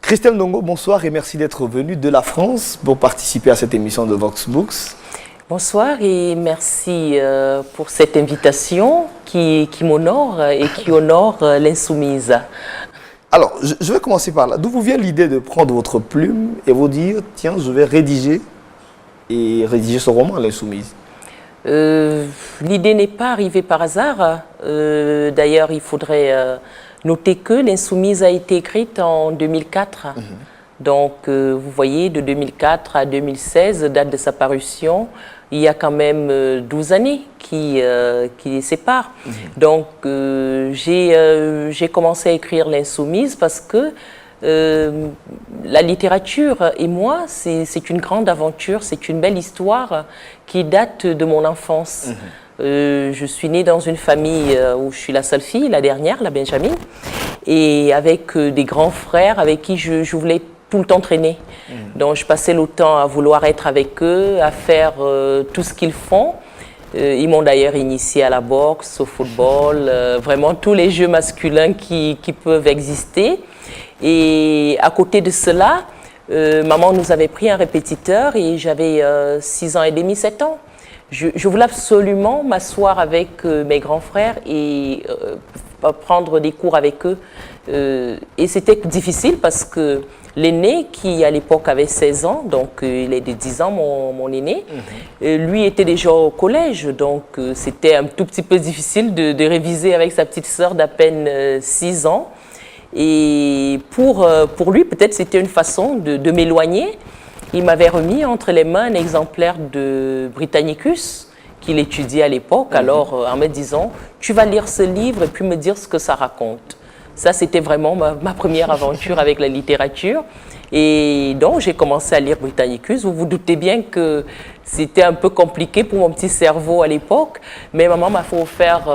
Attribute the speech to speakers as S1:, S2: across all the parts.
S1: Christelle Ndongo, bonsoir et merci d'être venue de la France pour participer à cette émission de Vox Books.
S2: Bonsoir et merci pour cette invitation qui m'honore et qui honore l'Insoumise.
S1: Alors, je vais commencer par là. D'où vous vient l'idée de prendre votre plume et vous dire, tiens, je vais rédiger ce roman, l'Insoumise?
S2: L'idée n'est pas arrivée par hasard. D'ailleurs, il faudrait noter que l'Insoumise a été écrite en 2004. Donc, vous voyez, de 2004 à 2016, date de sa parution, il y a quand même 12 années qui les séparent. Donc, j'ai commencé à écrire l'Insoumise parce que la littérature et moi, c'est une grande aventure, c'est une belle histoire qui date de mon enfance. Je suis née dans une famille où je suis la seule fille, la dernière, la Benjamin, et avec des grands frères avec qui je voulais tout le temps traîner. Donc je passais le temps à vouloir être avec eux, à faire tout ce qu'ils font. Ils m'ont d'ailleurs initié à la boxe, au football, vraiment tous les jeux masculins qui peuvent exister. Et à côté de cela, maman nous avait pris un répétiteur et j'avais 6 ans et demi, 7 ans. Je voulais absolument m'asseoir avec mes grands frères et prendre des cours avec eux. Et c'était difficile parce que l'aîné, qui à l'époque avait 16 ans, donc il est de 10 ans, mon aîné, lui était déjà au collège, donc c'était un tout petit peu difficile de réviser avec sa petite sœur d'à peine 6 ans. Et pour lui, peut-être c'était une façon de m'éloigner. Il m'avait remis entre les mains un exemplaire de Britannicus qu'il étudiait à l'époque, alors en me disant « tu vas lire ce livre et puis me dire ce que ça raconte ». Ça, c'était vraiment ma première aventure avec la littérature. Et donc, j'ai commencé à lire Britannicus. Vous vous doutez bien que c'était un peu compliqué pour mon petit cerveau à l'époque, mais maman m'a fait offert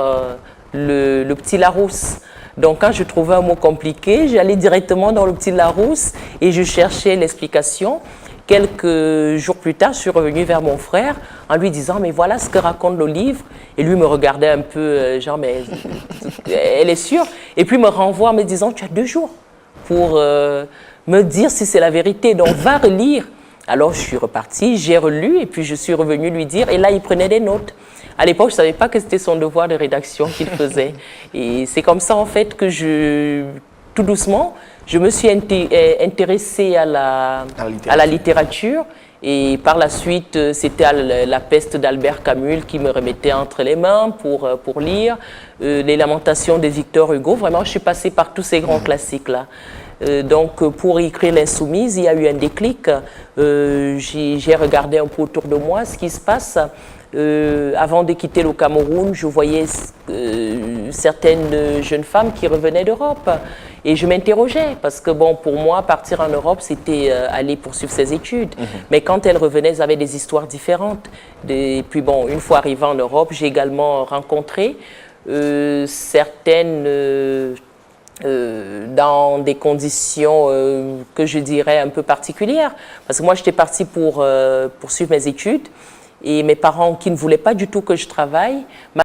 S2: le petit Larousse. Donc, quand je trouvais un mot compliqué, j'allais directement dans le petit Larousse et je cherchais l'explication. Quelques jours plus tard, je suis revenue vers mon frère en lui disant « mais voilà ce que raconte le livre ». Et lui me regardait un peu, genre « mais elle est sûre ?» Et puis me renvoie en me disant « tu as 2 jours pour me dire si c'est la vérité, donc va relire ». Alors je suis repartie, j'ai relu et puis je suis revenue lui dire et là il prenait des notes. À l'époque, je ne savais pas que c'était son devoir de rédaction qu'il faisait. Et c'est comme ça en fait que tout doucement, je me suis intéressée à la littérature et par la suite, c'était La peste d'Albert Camus qui me remettait entre les mains pour lire, Les Lamentations de Victor Hugo. Vraiment, je suis passée par tous ces grands classiques-là. Donc, pour écrire l'Insoumise, il y a eu un déclic. J'ai regardé un peu autour de moi ce qui se passe. Avant de quitter le Cameroun, je voyais certaines jeunes femmes qui revenaient d'Europe et je m'interrogeais parce que bon, pour moi, partir en Europe, c'était aller poursuivre ses études. Mais quand elles revenaient, elles avaient des histoires différentes. Et puis bon, une fois arrivée en Europe, j'ai également rencontré certaines dans des conditions que je dirais un peu particulières. Parce que moi, j'étais partie pour poursuivre mes études. Et mes parents qui ne voulaient pas du tout que je travaille